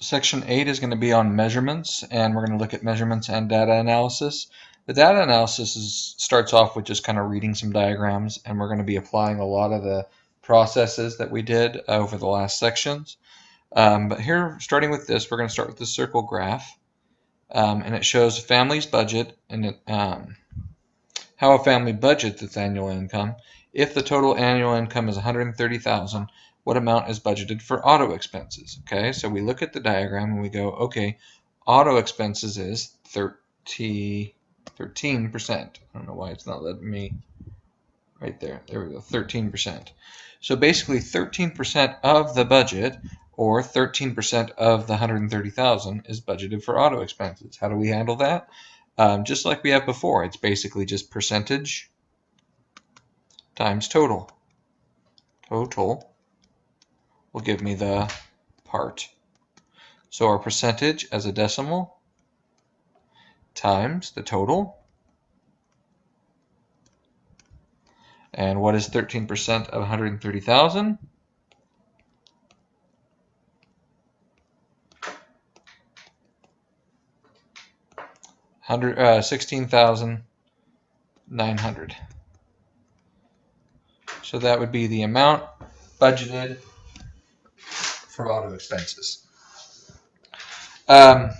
Section 8 is going to be on measurements, and we're going to look at measurements and data analysis. The data analysis starts off with just kind of reading some diagrams, and we're going to be applying a lot of the processes that we did over the last sections. But here, starting with this, we're going to start with the circle graph, and it shows a family's budget and how a family budgets its annual income. If the total annual income is $130,000, what amount is budgeted for auto expenses? Okay, so we look at the diagram and we go, okay, auto expenses is 13%. I don't know why it's not letting me right there. There we go, 13%. So basically 13% of the budget, or 13% of the 130,000, is budgeted for auto expenses. How do we handle that? Just like we have before, it's basically just percentage times total. Total will give me the part. So our percentage as a decimal times the total. And what is 13% of 130,000? $16,900. So that would be the amount budgeted for auto expenses. So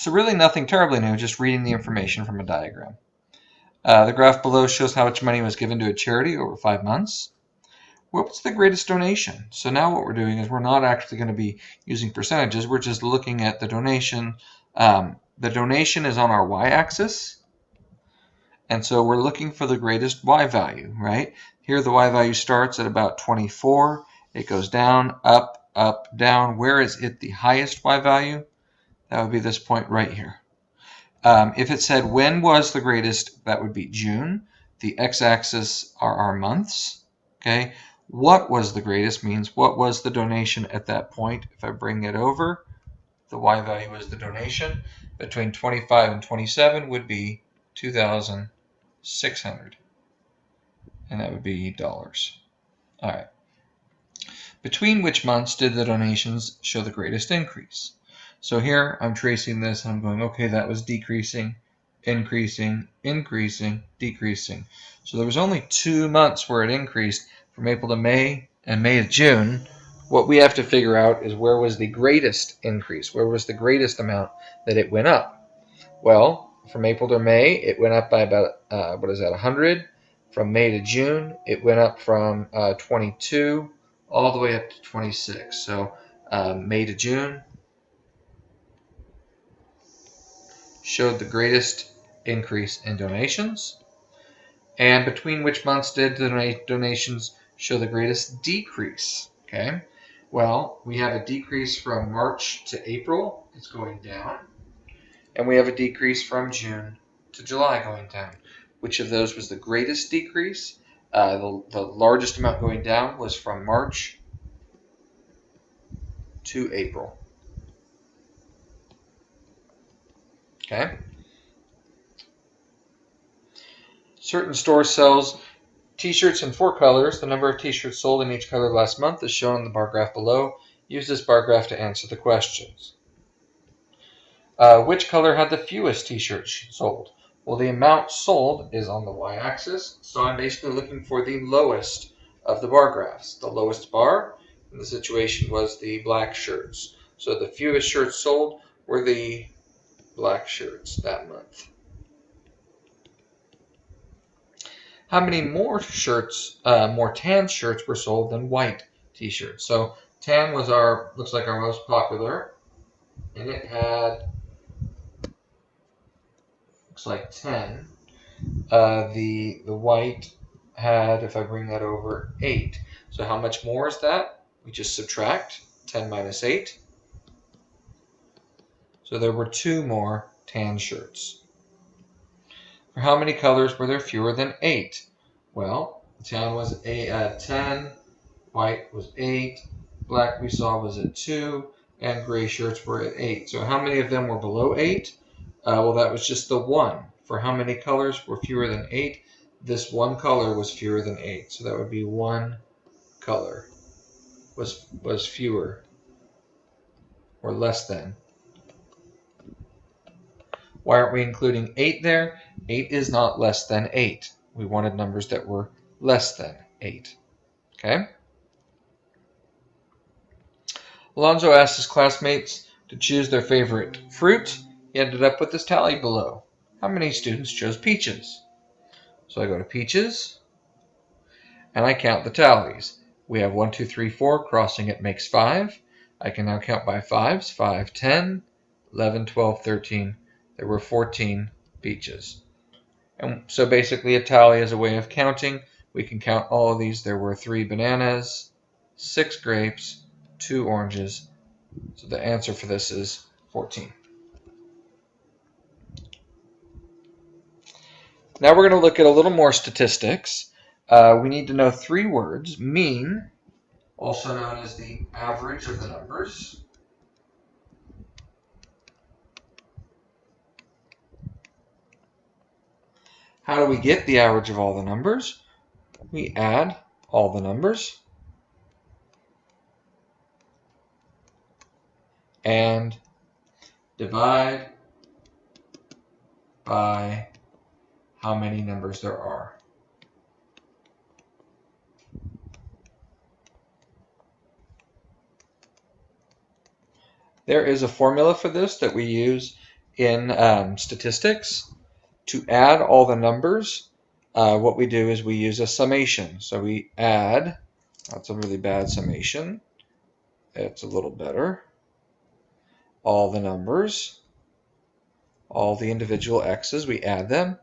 really nothing terribly new, just reading the information from a diagram. The graph below shows how much money was given to a charity over 5 months. What was the greatest donation? So now what we're doing is we're not actually going to be using percentages. We're just looking at the donation. The donation is on our y-axis. And so we're looking for the greatest y value, right? Here the y value starts at about 24. It goes down, up, up, down. Where is it the highest y value? That would be this point right here. If it said when was the greatest, that would be June. The x-axis are our months. Okay. What was the greatest means what was the donation at that point. If I bring it over, the y value is the donation. Between 25 and 27 would be 2,600. And that would be dollars. All right. Between which months did the donations show the greatest increase? So here I'm tracing this and I'm going, okay, that was decreasing, increasing, increasing, decreasing. So there was only 2 months where it increased, from April to May and May to June. What we have to figure out is where was the greatest increase, where was the greatest amount that it went up. Well, from April to May, it went up by about, 100. From May to June, it went up from 22 all the way up to 26. So May to June showed the greatest increase in donations. And between which months did the donations show the greatest decrease? Okay, well, we have a decrease from March to April, it's going down. And we have a decrease from June to July going down. Which of those was the greatest decrease? The largest amount going down was from March to April. Okay. Certain store sells t-shirts in 4 colors. The number of t-shirts sold in each color last month is shown in the bar graph below. Use this bar graph to answer the questions. Which color had the fewest t-shirts sold? Well, the amount sold is on the y-axis, so I'm basically looking for the lowest of the bar graphs. The lowest bar in the situation was the black shirts. So the fewest shirts sold were the black shirts that month. How many more tan shirts were sold than white t-shirts? So tan was looks like our most popular, and it had, looks like 10. The white had, if I bring that over, 8. So how much more is that? We just subtract 10 minus 8. So there were 2 more tan shirts. For how many colors were there fewer than 8? Well, tan was 10, white was 8, black we saw was at 2, and gray shirts were at 8. So how many of them were below 8? Well, that was just the 1. For how many colors were fewer than 8? This 1 color was fewer than 8. So that would be 1 color was fewer or less than. Why aren't we including 8 there? 8 is not less than 8. We wanted numbers that were less than 8. Okay? Alonzo asked his classmates to choose their favorite fruit. He ended up with this tally below. How many students chose peaches? So I go to peaches, and I count the tallies. We have 1, 2, 3, 4. Crossing it makes 5. I can now count by 5s. 5, 10, 11, 12, 13. There were 14 peaches. And so basically a tally is a way of counting. We can count all of these. There were 3 bananas, 6 grapes, 2 oranges. So the answer for this is 14. Now we're going to look at a little more statistics. We need to know 3 words. Mean, also known as the average of the numbers. How do we get the average of all the numbers? We add all the numbers and divide by how many numbers there are. There is a formula for this that we use in statistics. To add all the numbers, what we do is we use a summation. So we add, that's a really bad summation. It's a little better. All the numbers, all the individual x's, we add them,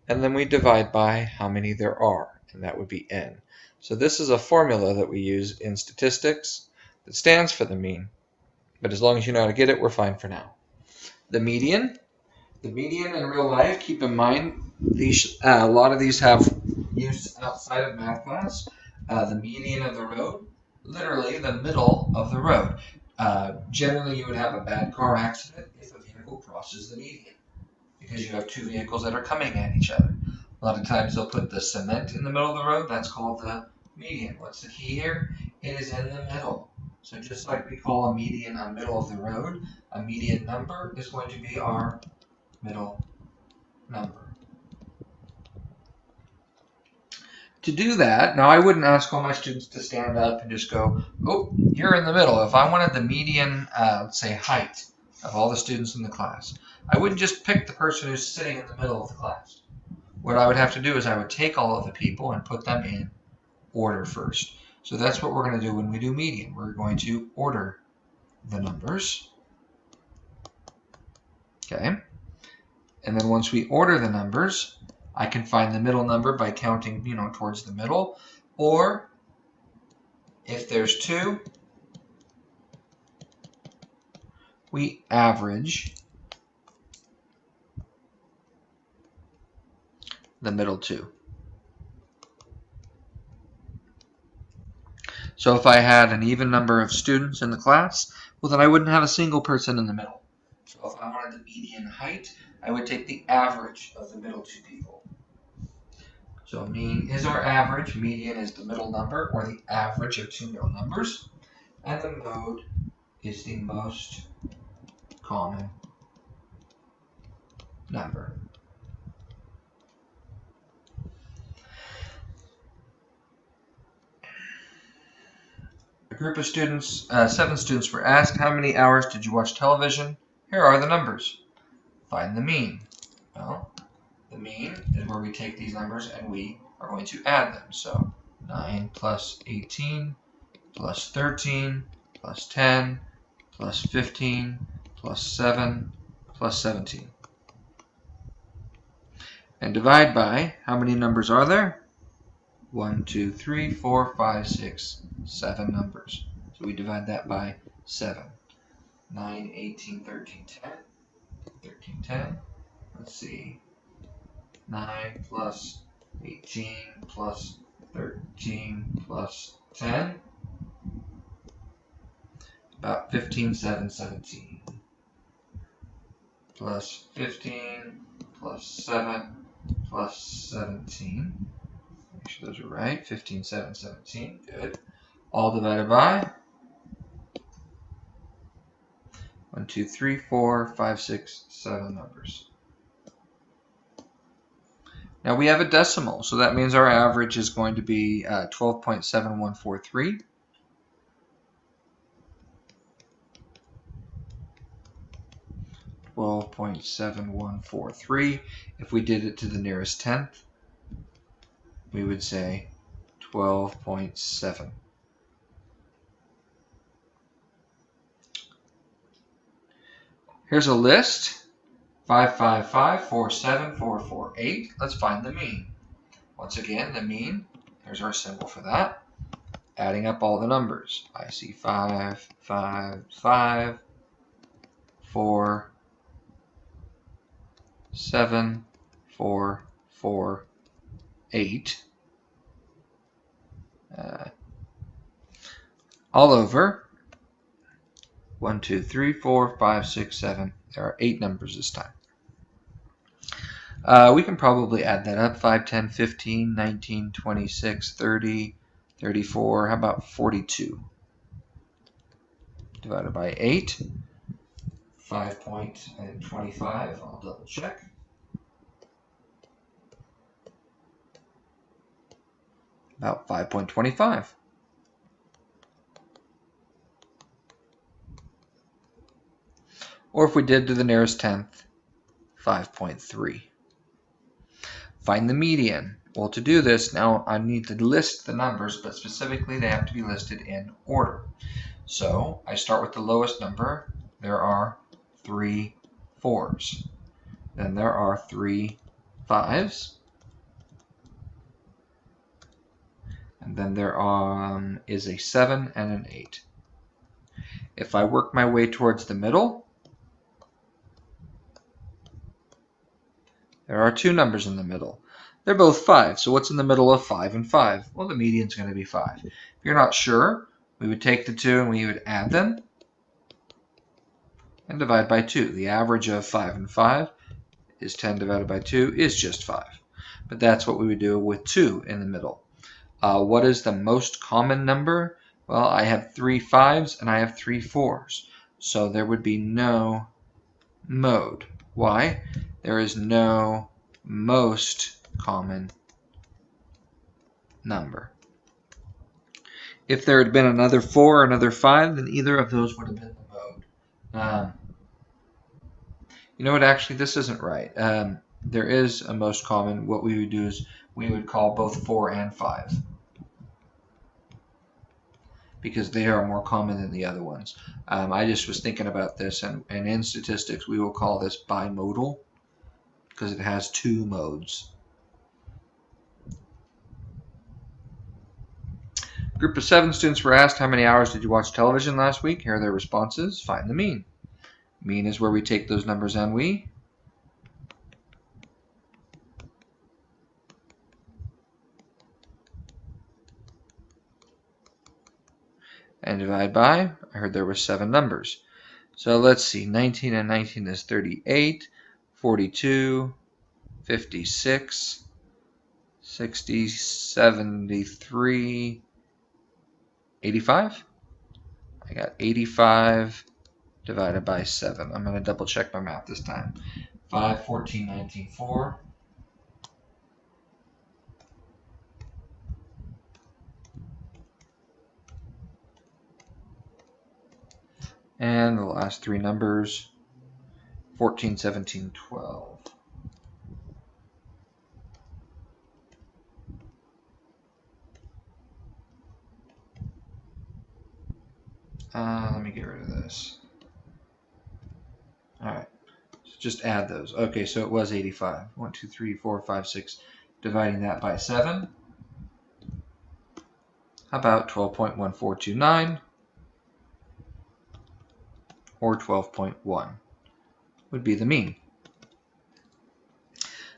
and then we divide by how many there are, and that would be n. So this is a formula that we use in statistics that stands for the mean. But as long as you know how to get it, we're fine for now. The median. The median in real life, keep in mind, a lot of these have use outside of math class. The median of the road, literally the middle of the road. Generally, you would have a bad car accident if a vehicle crosses the median, because you have 2 vehicles that are coming at each other. A lot of times they'll put the cement in the middle of the road. That's called the median. What's the key here? It is in the middle. So just like we call a median a middle of the road, a median number is going to be our middle number. To do that, now I wouldn't ask all my students to stand up and just go, oh, you're in the middle. If I wanted the median, let's say, height of all the students in the class, I wouldn't just pick the person who's sitting in the middle of the class. What I would have to do is I would take all of the people and put them in order first. So that's what we're going to do when we do median. We're going to order the numbers. Okay. And then once we order the numbers, I can find the middle number by counting, towards the middle. Or if there's 2, we average the middle 2. So if I had an even number of students in the class, well, then I wouldn't have a single person in the middle. So if I wanted the median height, I would take the average of the middle 2 people. So mean is our average, median is the middle number, or the average of 2 middle numbers, and the mode is the most common number. A group of students, 7 students were asked, how many hours did you watch television? Here are the numbers. Find the mean. Well, the mean is where we take these numbers and we are going to add them. So 9 plus 18 plus 13 plus 10 plus 15 plus 7 plus 17. And divide by, how many numbers are there? 1, 2, 3, 4, 5, 6, 7 numbers. So we divide that by 7. 9, 18, 13, 10. 13, 10. Let's see. 9 plus 18 plus 13 plus 10. About 15, 7, 17. Plus 15 plus 7 plus 17. Make sure those are right. 15, 7, 17. Good. All divided by 1, 2, 3, 4, 5, 6, 7 numbers. Now we have a decimal, so that means our average is going to be 12.7143. If we did it to the nearest tenth, we would say 12.7. Here's a list. 555474448. Let's find the mean. Once again, the mean, here's our symbol for that. Adding up all the numbers. I see 5, 5, 5, 4, 7, 4, 4, 8. All over 1, 2, 3, 4, 5, 6, 7. There are 8 numbers this time. We can probably add that up. 5, 10, 15, 19, 26, 30, 34. How about 42? Divided by 8. 5.25. I'll double check. About 5.25. Or if we did to the nearest tenth, 5.3. Find the median. Well, to do this, now I need to list the numbers, but specifically they have to be listed in order. So I start with the lowest number. There are 3 4s. Then there are 3 5s. And then there is a 7 and an 8. If I work my way towards the middle, there are 2 numbers in the middle. They're both 5, so what's in the middle of 5 and 5? Well, the median's going to be 5. If you're not sure, we would take the 2 and we would add them and divide by 2. The average of 5 and 5 is 10 divided by 2 is just 5. But that's what we would do with 2 in the middle. What is the most common number? Well, I have 3 5s and I have 3 4s. So there would be no mode. Why? There is no most common number. If there had been another 4 or another 5, then either of those would have been the mode. You know what? Actually, this isn't right. There is a most common. What we would do is we would call both 4 and 5 because they are more common than the other ones. I just was thinking about this, and in statistics, we will call this bimodal because it has 2 modes. A group of 7 students were asked, how many hours did you watch television last week? Here are their responses. Find the mean. Mean is where we take those numbers and we and divide by. I heard there were 7 numbers. So let's see. 19 and 19 is 38, 42, 56, 60, 73, 85. I got 85 divided by 7. I'm going to double check my math this time. 5, 14, 19, 4. And the last 3 numbers, 14, 17, 12. Let me get rid of this. All right, so just add those. Okay, so it was 85. 1, 2, 3, 4, 5, 6. Dividing that by 7. How about 12.1429 or 12.1 would be the mean.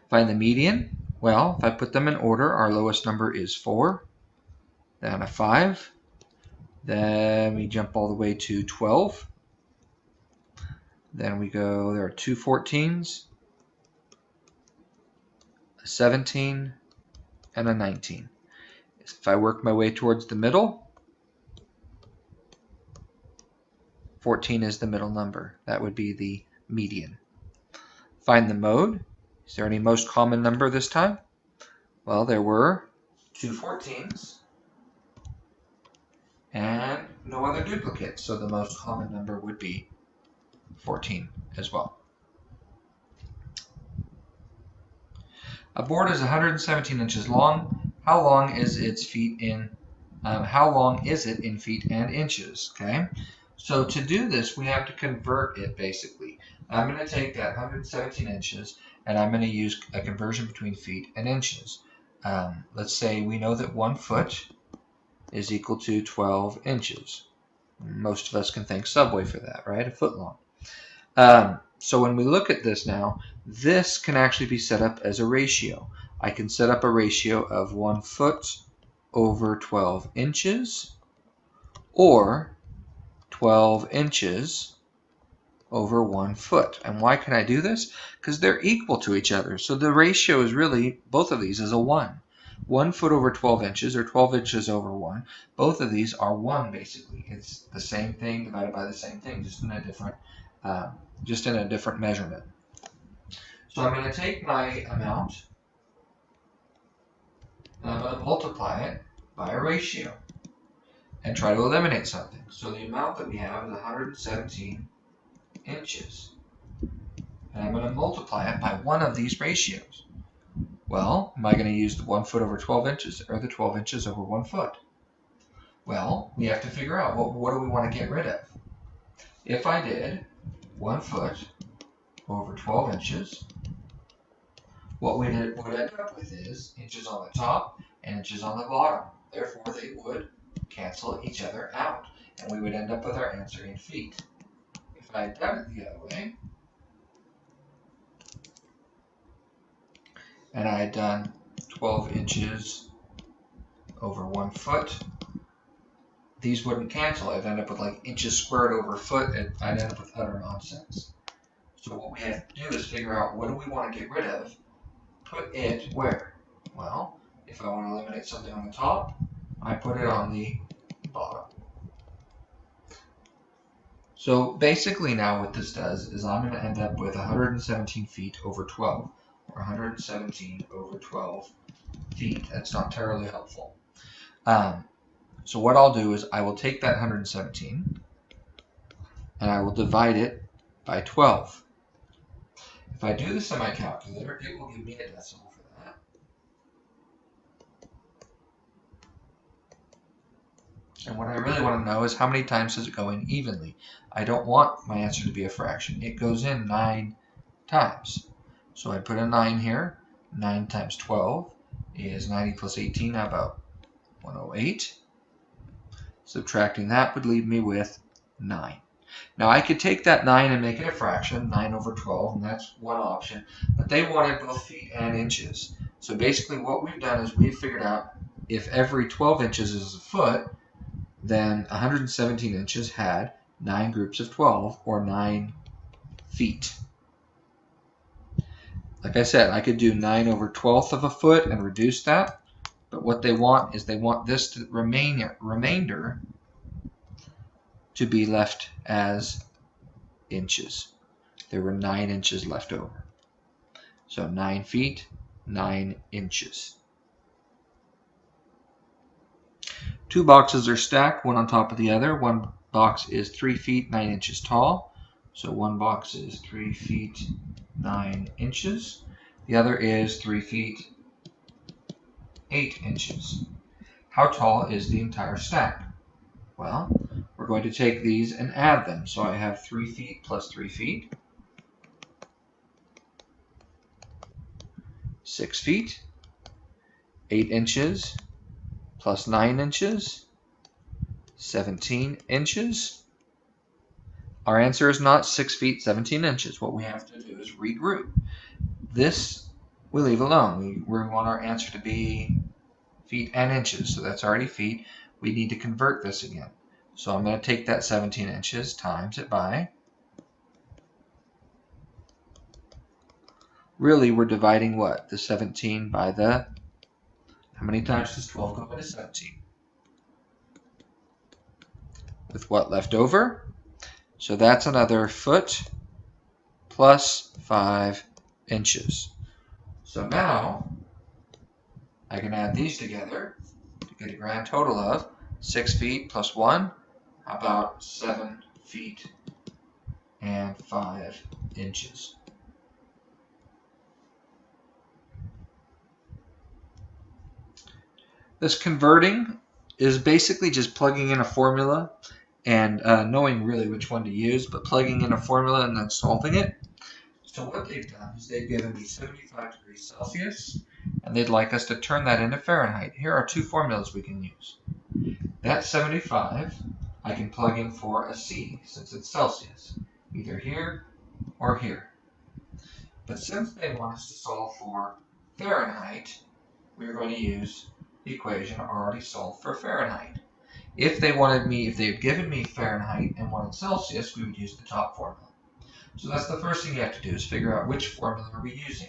Find the median. Well, if I put them in order, our lowest number is 4, then a 5. Then we jump all the way to 12. Then we go, there are 2 14s, a 17, and a 19. If I work my way towards the middle, 14 is the middle number. That would be the median. Find the mode. Is there any most common number this time? Well, there were 2 14s and no other duplicates, so the most common number would be 14 as well. A board is 117 inches long. How long is its feet in? How long is it in feet and inches? Okay. So to do this, we have to convert it basically. I'm going to take that 117 inches and I'm going to use a conversion between feet and inches. Let's say we know that 1 foot is equal to 12 inches. Most of us can thank Subway for that, right? A foot long. So when we look at this now, this can actually be set up as a ratio. I can set up a ratio of 1 foot over 12 inches or 12 inches over 1 foot. And why can I do this? Because they're equal to each other. So the ratio is really, both of these is a 1. 1 foot over 12 inches or 12 inches over 1. Both of these are 1 basically. It's the same thing divided by the same thing, just in a different measurement. So I'm going to take my amount and I'm going to multiply it by a ratio and try to eliminate something. So the amount that we have is 117 inches. And I'm going to multiply it by one of these ratios. Well, am I going to use the 1 foot over 12 inches or the 12 inches over 1 foot? Well, we have to figure out what do we want to get rid of. If I did 1 foot over 12 inches, what we would end up with is inches on the top and inches on the bottom. Therefore, they would cancel each other out, and we would end up with our answer in feet. If I had done it the other way, and I had done 12 inches over 1 foot, these wouldn't cancel. I'd end up with like inches squared over foot, and I'd end up with utter nonsense. So what we have to do is figure out what do we want to get rid of, put it where? Well, if I want to eliminate something on the top, I put it on the bottom. So basically now what this does is I'm going to end up with 117 feet over 12, or 117 over 12 feet. That's not terribly helpful. So what I'll do is I will take that 117 and I will divide it by 12. If I do this on my calculator, it will give me a decimal for that. And what I really want to know is how many times does it go in evenly. I don't want my answer to be a fraction. It goes in 9 times. So I put a 9 here. 9 times 12 is 90 plus 18, how about 108? Subtracting that would leave me with 9. Now I could take that 9 and make it a fraction, 9 over 12, and that's one option. But they wanted both feet and inches. So basically what we've done is we've figured out if every 12 inches is a foot, then 117 inches had 9 groups of 12, or 9 feet. Like I said, I could do 9 over 12th of a foot and reduce that. But what they want is they want this to remainder to be left as inches. There were 9 inches left over. So 9 feet, 9 inches. 2 boxes are stacked, one on top of the other. One box is 3 feet, 9 inches tall. So one box is 3 feet, 9 inches. The other is 3 feet, 8 inches. How tall is the entire stack? Well, we're going to take these and add them. So I have 3 feet plus 3 feet, 6 feet, 8 inches, plus 9 inches, 17 inches. Our answer is not 6 feet, 17 inches. What we have to do is regroup. This we leave alone. We want our answer to be feet and inches, so that's already feet. We need to convert this again. So I'm going to take that 17 inches, times it by, really we're dividing what? The 17 by the, how many times does 12 go into 17? With what left over? So that's another foot plus 5 inches. So now I can add these together to get a grand total of 6 feet plus 1, about 7 feet and 5 inches. This converting is basically just plugging in a formula and knowing really which one to use, but plugging in a formula and then solving it. So what they've done is they've given me 75 degrees Celsius, and they'd like us to turn that into Fahrenheit. Here are two formulas we can use. That 75, I can plug in for a C, since it's Celsius, either here or here. But since they want us to solve for Fahrenheit, we're going to use the equation already solved for Fahrenheit. If they had given me Fahrenheit and wanted Celsius, we would use the top formula. So that's the first thing you have to do, is figure out which formula are we using.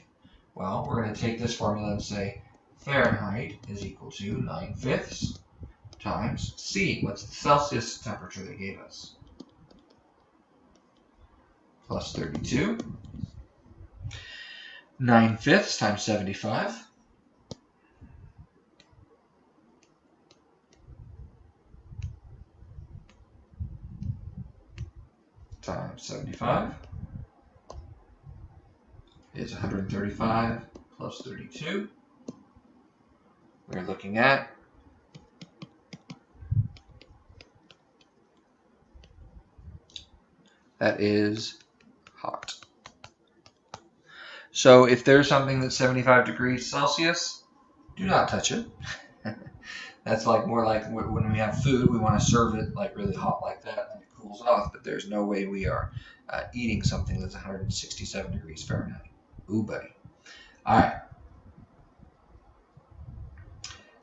Well, we're going to take this formula and say Fahrenheit is equal to 9/5 times C. What's the Celsius temperature they gave us? Plus 32. 9/5 times 75. Times 75 is 135 plus 32. We're looking at that is hot. So if there's something that's 75 degrees Celsius, do not touch it. That's more like when we have food, we want to serve it like really hot like that, and it cools off, but there's no way we are eating something that's 167 degrees Fahrenheit. Ooh, buddy. All right.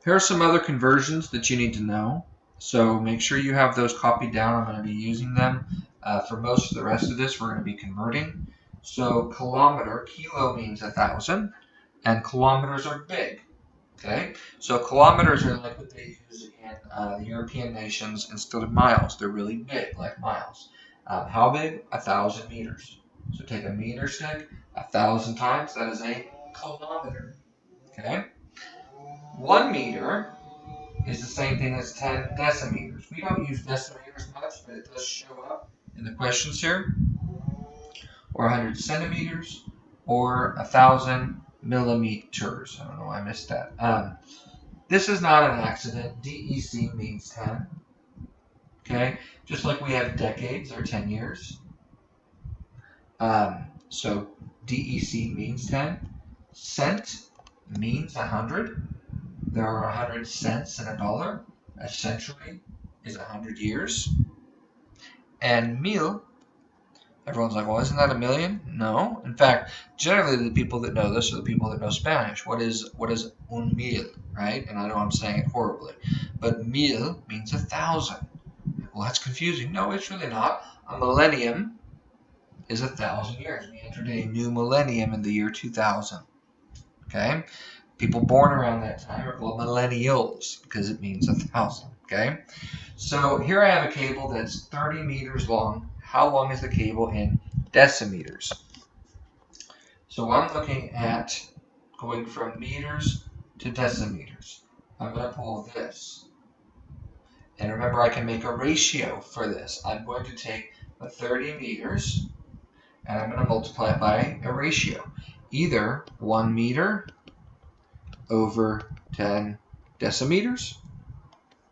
Here are some other conversions that you need to know. So make sure you have those copied down. I'm going to be using them. For most of the rest of this, we're going to be converting. So kilometer, kilo means 1,000, and kilometers are big. Okay, so kilometers are like what they use in the European nations instead of miles. They're really big, like miles. How big? 1,000 meters. So take a meter stick, 1,000 times, that is a kilometer. Okay? 1 meter is the same thing as 10 decimeters. We don't use decimeters much, but it does show up in the questions here. Or 100 centimeters, or 1,000 millimeters. I don't know why I missed that. This is not an accident. DEC means 10. Okay? Just like we have decades or 10 years. So DEC means 10. Cent means 100. There are 100 cents in a dollar. A century is 100 years. And mil, everyone's like, well, isn't that a million? No. In fact, generally the people that know this are the people that know Spanish. What is un mil, right? And I know I'm saying it horribly. But mil means 1,000. Well, that's confusing. No, it's really not. A millennium is 1,000 years. We entered a new millennium in the year 2000. Okay? People born around that time are called millennials because it means 1,000. Okay? So here I have a cable that's 30 meters long. How long is the cable in decimeters? So I'm looking at going from meters to decimeters. I'm going to pull this. And remember, I can make a ratio for this. I'm going to take the 30 meters and I'm going to multiply it by a ratio. Either 1 meter over 10 decimeters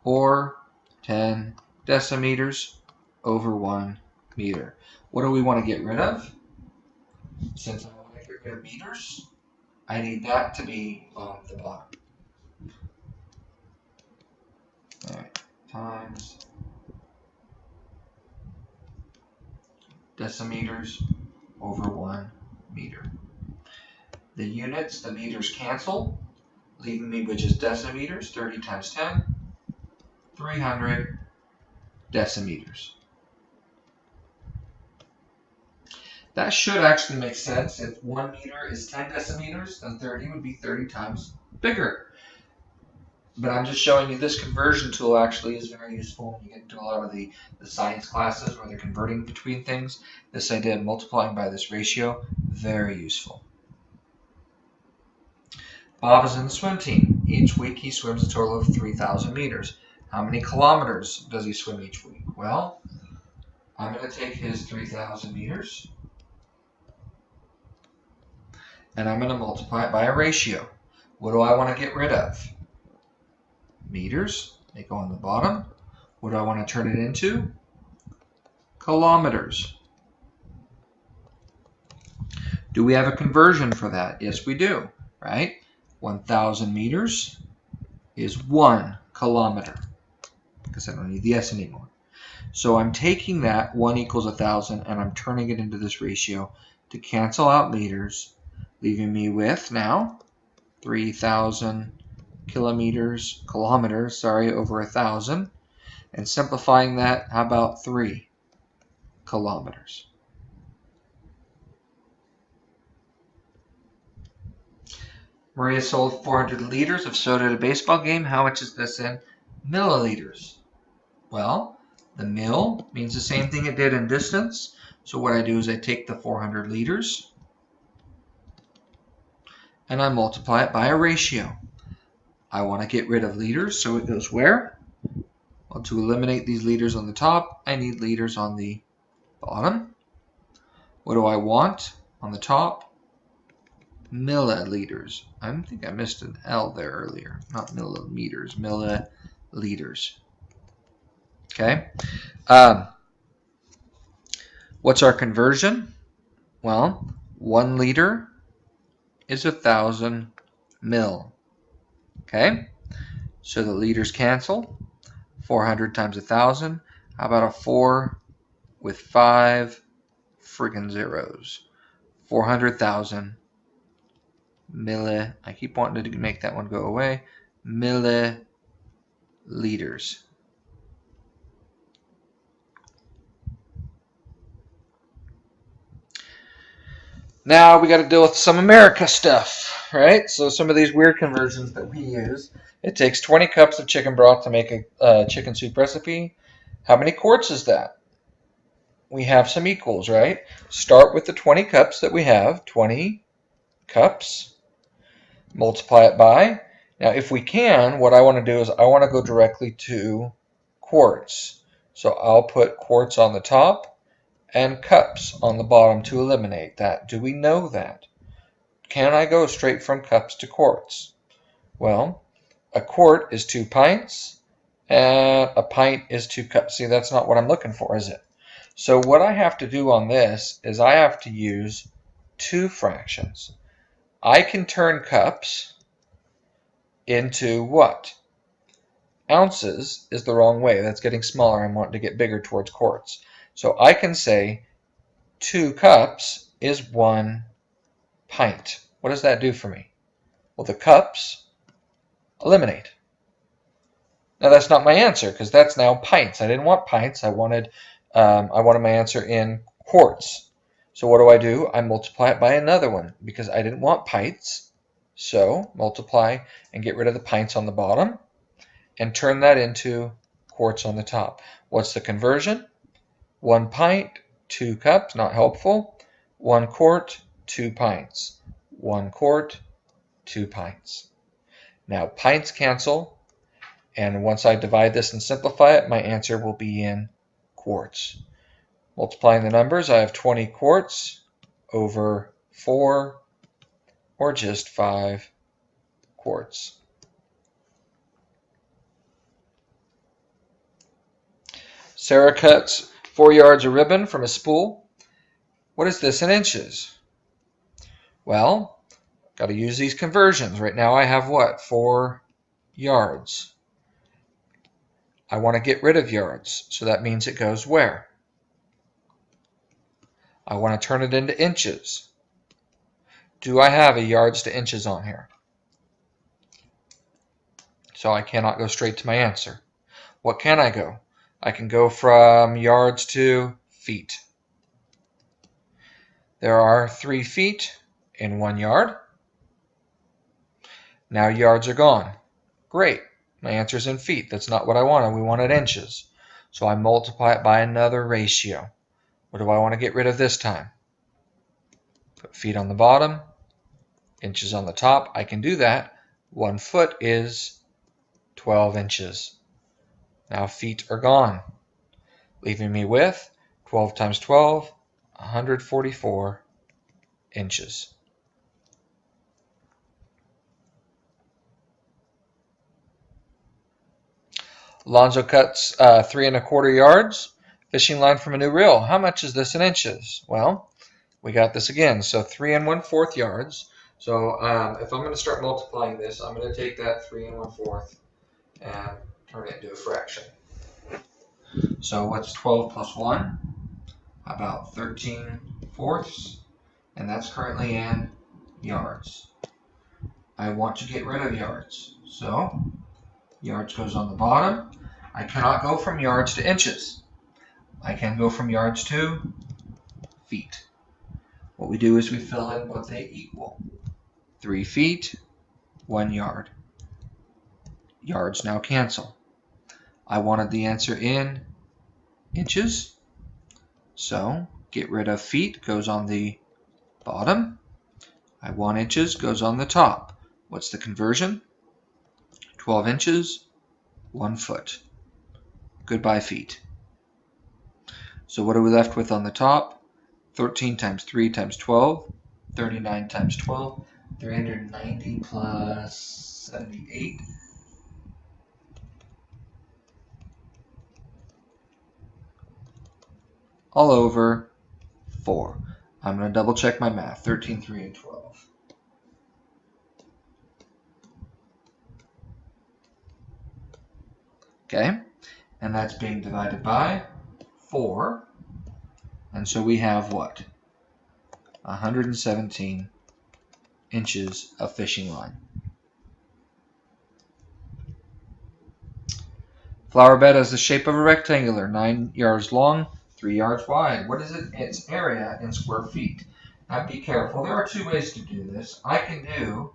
or 10 decimeters over 1 meter. What do we want to get rid of? Since I want to get rid of meters, I need that to be on the bottom. All right, times decimeters over 1 meter. The units, the meters cancel, leaving me with just decimeters. 30 times 10, 300 decimeters. That should actually make sense. If 1 meter is 10 decimeters, then 30 would be 30 times bigger. But I'm just showing you this conversion tool actually is very useful when you get into a lot of the science classes where they're converting between things. This idea of multiplying by this ratio, very useful. Bob is in the swim team. Each week he swims a total of 3,000 meters. How many kilometers does he swim each week? Well, I'm going to take his 3,000 meters and I'm going to multiply it by a ratio. What do I want to get rid of? Meters. They go on the bottom. What do I want to turn it into? Kilometers. Do we have a conversion for that? Yes, we do, right? 1,000 meters is 1 kilometer, because I don't need the S anymore. So I'm taking that 1 equals 1,000 and I'm turning it into this ratio to cancel out meters, leaving me with now 3,000 kilometers over 1,000. And simplifying that, how about 3 kilometers? Maria sold 400 liters of soda at a baseball game. How much is this in milliliters? Well, the mil means the same thing it did in distance. So what I do is I take the 400 liters and I multiply it by a ratio. I want to get rid of liters, so it goes where? Well, to eliminate these liters on the top, I need liters on the bottom. What do I want on the top? Milliliters. I think I missed an L there earlier. Not millimeters, milliliters. Okay. What's our conversion? Well, 1 liter is 1,000 mil. Okay. So the liters cancel. 400 times 1,000. How about a 4 with 5 friggin' zeros? 400,000 I keep wanting to make that one go away. Milliliters. Now we got to deal with some America stuff, right? So some of these weird conversions that we use. It takes 20 cups of chicken broth to make a chicken soup recipe. How many quarts is that? We have some equals, right? Start with the 20 cups that we have. 20 cups. Multiply it by. Now, if we can, what I want to do is I want to go directly to quarts. So I'll put quarts on the top and cups on the bottom to eliminate that. Do we know that? Can I go straight from cups to quarts? Well, a quart is 2 pints and a pint is 2 cups. See, that's not what I'm looking for, is it? So what I have to do on this is I have to use 2 fractions. I can turn cups into what? Ounces is the wrong way. That's getting smaller. I want to get bigger towards quarts. So I can say 2 cups is 1 pint. What does that do for me? Well, the cups eliminate. Now that's not my answer because that's now pints. I didn't want pints. I wanted my answer in quarts. So what do? I multiply it by another one because I didn't want pints. So multiply and get rid of the pints on the bottom and turn that into quarts on the top. What's the conversion? 1 pint, 2 cups, not helpful. 1 quart, 2 pints. 1 quart, 2 pints. Now pints cancel, and once I divide this and simplify it, my answer will be in quarts. Multiplying the numbers, I have 20 quarts over 4, or just 5 quarts. Sarah cuts 4 yards of ribbon from a spool. What is this in inches? Well, got to use these conversions. Right now I have what? 4 yards. I want to get rid of yards, so that means it goes where? I want to turn it into inches. Do I have a yards to inches on here? So I cannot go straight to my answer. What can I go? I can go from yards to feet. There are 3 feet in 1 yard. Now yards are gone. Great. My answer is in feet. That's not what I wanted. We wanted inches. So I multiply it by another ratio. What do I want to get rid of this time? Put feet on the bottom, inches on the top. I can do that. 1 foot is 12 inches. Now feet are gone, leaving me with 12 times 12, 144 inches. Alonzo cuts 3 1/4 yards fishing line from a new reel. How much is this in inches? Well, we got this again. So 3 1/4 yards. So if I'm going to start multiplying this, I'm going to take that 3 1/4 and turn it into a fraction. So what's 12 plus 1? About 13/4, and that's currently in yards. I want to get rid of yards, so yards goes on the bottom. I cannot go from yards to inches. I can go from yards to feet. What we do is we fill in what they equal. 3 feet, 1 yard. Yards now cancel. I wanted the answer in inches, so get rid of feet, goes on the bottom. I want inches, goes on the top. What's the conversion? 12 inches, 1 foot. Goodbye feet. So what are we left with on the top? 13 times 3 times 12, 39 times 12, 390 plus 78. All over 4. I'm going to double check my math. 13, 3, and 12. Okay, and that's being divided by 4. And so we have what? 117 inches of fishing line. Flower bed has the shape of a rectangular, 9 yards long, 3 yards wide. What is its area in square feet? Now be careful. There are 2 ways to do this. I can do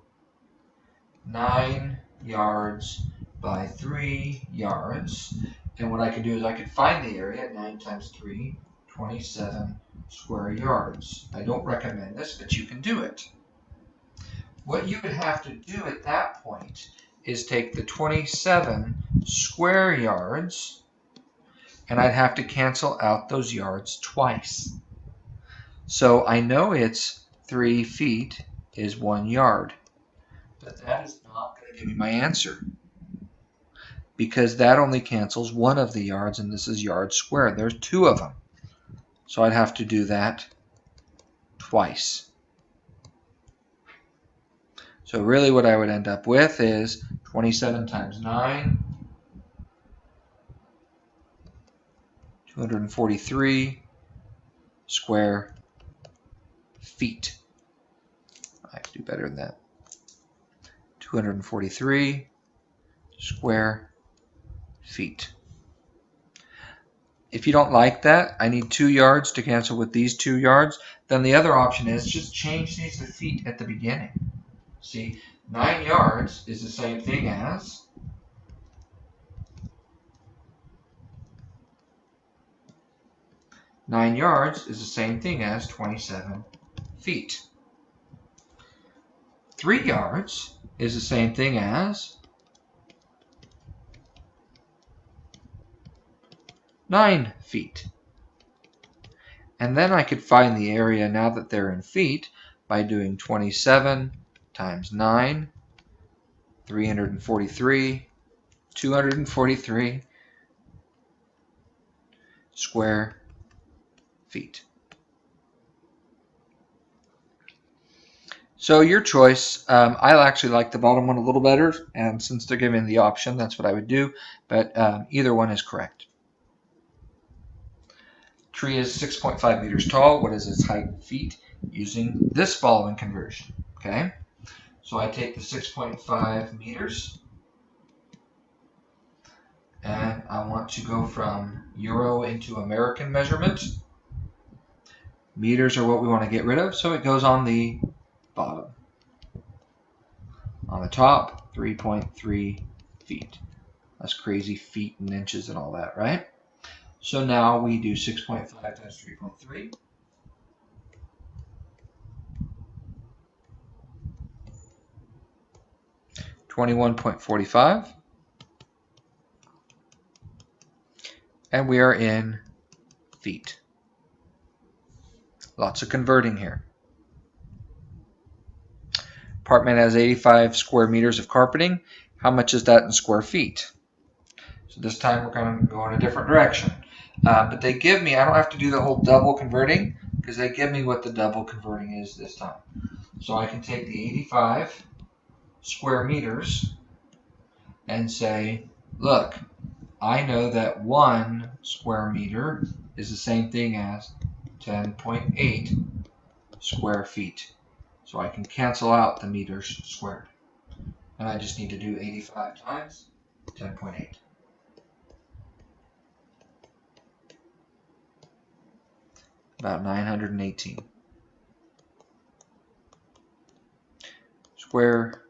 9 yards by 3 yards. And what I can do is I can find the area. 9 times 3, 27 square yards. I don't recommend this, but you can do it. What you would have to do at that point is take the 27 square yards, and I'd have to cancel out those yards twice. So I know it's 3 feet is 1 yard, but that is not going to give me my answer, because that only cancels one of the yards, and this is yards squared. There's 2 of them. So I'd have to do that twice. So really what I would end up with is 27 times 9, 243 square feet. I have to do better than that. 243 square feet. If you don't like that, I need 2 yards to cancel with these 2 yards, then the other option is just change these to feet at the beginning. See, 9 yards is the same thing as 9 yards is the same thing as 27 feet. 3 yards is the same thing as 9 feet. And then I could find the area now that they're in feet by doing 27 times 9, 343, 243 square feet. So your choice. I actually like the bottom one a little better, and since they're giving the option, that's what I would do, but either one is correct. Tree is 6.5 meters tall. What is its height in feet? Using this following conversion. Okay, so I take the 6.5 meters, and I want to go from euro into American measurement. Meters are what we want to get rid of, so it goes on the bottom. On the top, 3.3 feet. That's crazy, feet and inches and all that, right? So now we do 6.5 times 3.3. 21.45. And we are in feet. Lots of converting here. Apartment has 85 square meters of carpeting. How much is that in square feet? So this time we're going to go in a different direction. But they give me, I don't have to do the whole double converting because they give me what the double converting is this time. So I can take the 85 square meters and say, look, I know that 1 square meter is the same thing as 10.8 square feet. So I can cancel out the meters squared. And I just need to do 85 times 10.8. About 918 square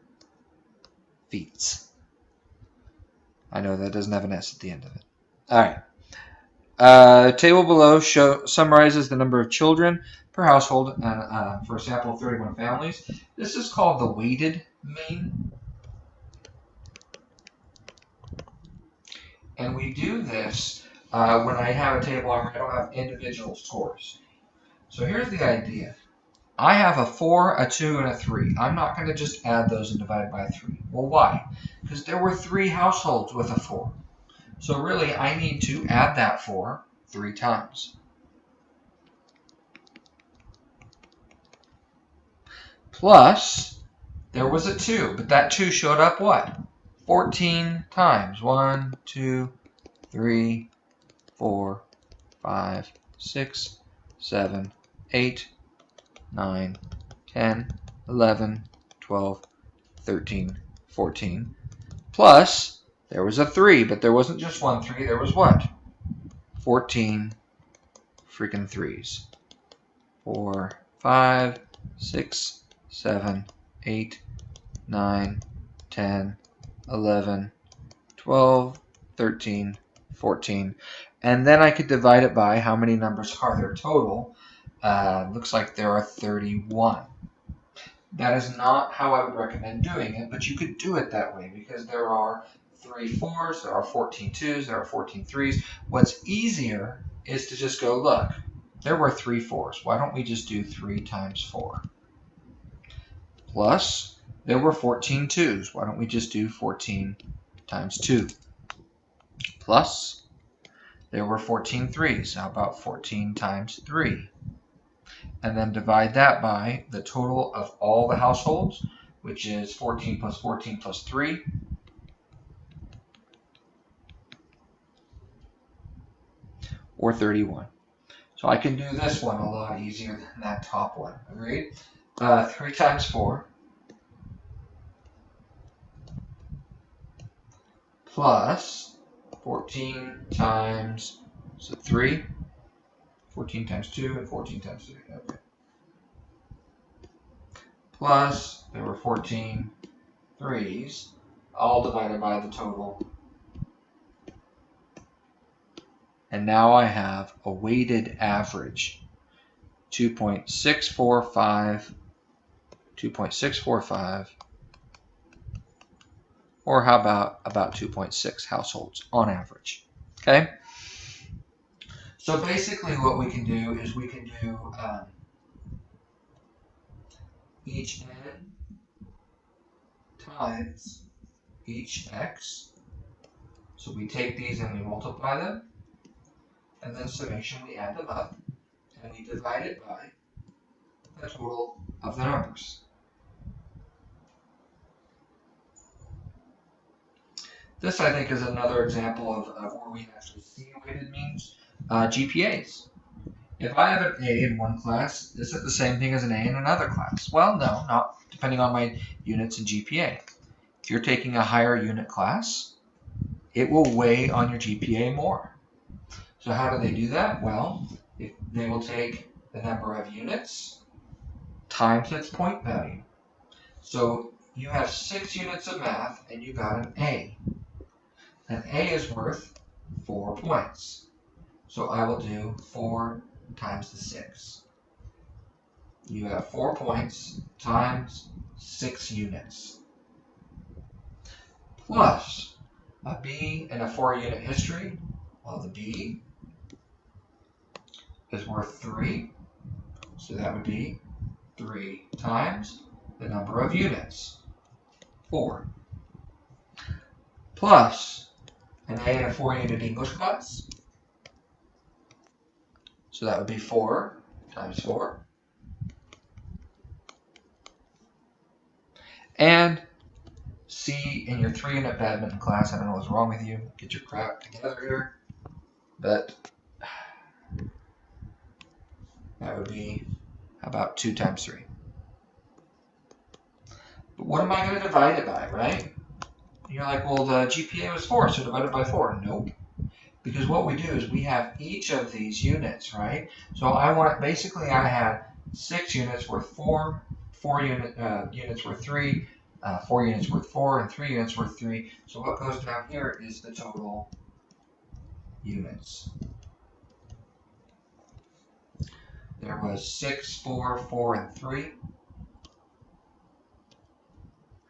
feet. I know that doesn't have an S at the end of it. All right. The table below summarizes the number of children per household for a sample of 31 families. This is called the weighted mean. And we do this when I have a table where I don't have individual scores. So here's the idea. I have a 4, a 2, and a 3. I'm not going to just add those and divide by 3. Well, why? Because there were 3 households with a 4. So really, I need to add that 4 3 times. Plus, there was a 2, but that 2 showed up what? 14 times. 1, 2, 3, 4, 5, 6, 7, 8, 9, 10, 11, 12, 13, 14. Plus, there was a 3, but there wasn't just one 3. There was what? 14 freaking 3s. 4, 5, 6, 7, 8, 9, 10, 11, 12, 13, 14. And then I could divide it by how many numbers are there total. Looks like there are 31. That is not how I would recommend doing it, but you could do it that way because there are 3 4s, there are 14 2s, there are 14 3s. What's easier is to just go, look, there were 3 4s. Why don't we just do 3 times 4? Plus, there were 14 2s. Why don't we just do 14 times 2? Plus, there were 14 3s. How about 14 times 3? And then divide that by the total of all the households, which is 14 plus 14 plus 3. Or 31. So I can do this one a lot easier than that top one. Agreed? 3 times 4 plus 14 times 3. 14 times 2 and 14 times 3. Okay. Plus, there were 14 3s, all divided by the total. And now I have a weighted average, 2.645, or how about 2.6 households on average, okay? So basically what we can do is we can do each n times each x. So we take these and we multiply them, and then summation, we add them up, and we divide it by the total of the numbers. This, I think, is another example of where we actually see weighted means. GPAs. If I have an A in one class, is it the same thing as an A in another class? Well, no, not depending on my units and GPA. If you're taking a higher unit class, it will weigh on your GPA more. So how do they do that? Well, they will take the number of units times its point value. So you have 6 units of math and you got an A. and A is worth 4 points. So I will do 4 times the 6. You have 4 points times 6 units. Plus a B and a 4-unit history. Well, the B is worth 3. So that would be 3 times the number of units, 4. Plus an A and a 4-unit English class. So that would be 4 times 4. And C in your 3-unit badminton class. I don't know what's wrong with you. Get your crap together here. But that would be about 2 times 3. But what am I going to divide it by, right? You're like, well, the GPA was 4, so divide it by 4. Nope. Because what we do is we have each of these units, right? So basically I had 6 units worth 4, 4 units worth 3, 4 units worth 4, and 3 units worth 3. So what goes down here is the total units. There was 6, 4, 4, and 3.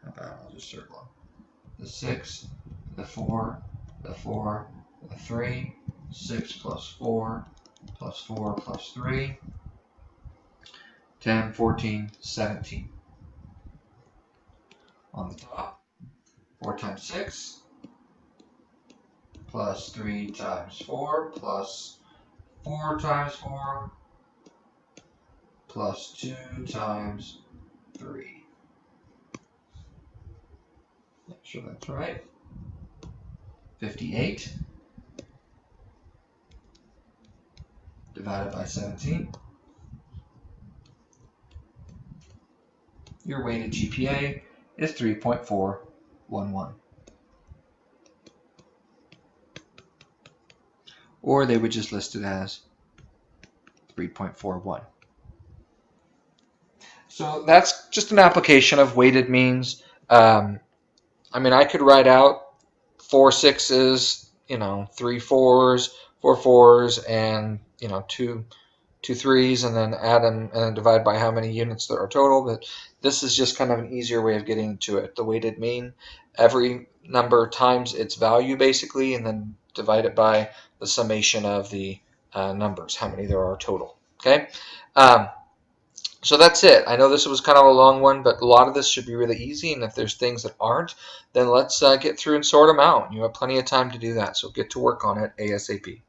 How about I'll just circle them. The 6, the 4, the 4, the 3, 6 plus 4 plus 4 plus 3, 10, 14, 17. On the top, 4 times 6 plus 3 times 4 plus 4 times 4 plus 2 times 3. Make sure that's right. 58 divided by 17. Your weighted GPA is 3.411. Or they would just list it as 3.41. So that's just an application of weighted means. I mean, I could write out 4 6s, 3 4s, 4 4s, and 2 3s, and then add them and then divide by how many units there are total. But this is just kind of an easier way of getting to it. The weighted mean, every number times its value basically, and then divide it by the summation of the numbers, how many there are total. Okay. So that's it. I know this was kind of a long one, but a lot of this should be really easy. And if there's things that aren't, then let's get through and sort them out. You have plenty of time to do that. So get to work on it ASAP.